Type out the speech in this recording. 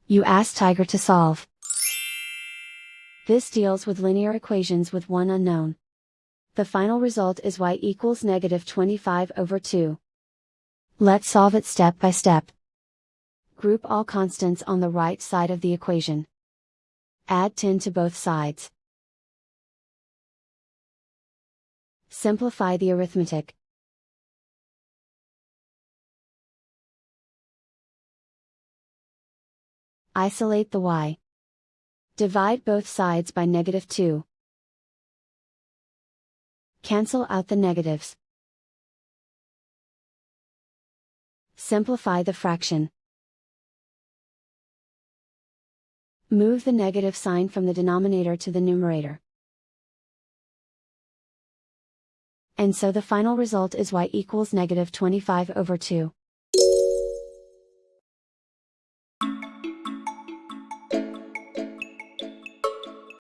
You ask Tiger to solve. This deals with linear equations with one unknown. The final result is y equals -25/2. Let's solve it step by step. Group all constants on the right side of the equation. Add 10 to both sides. Simplify the arithmetic. Isolate the y. Divide both sides by -2. Cancel out the negatives. Simplify the fraction. Move the negative sign from the denominator to the numerator. And so the final result is y equals -25/2.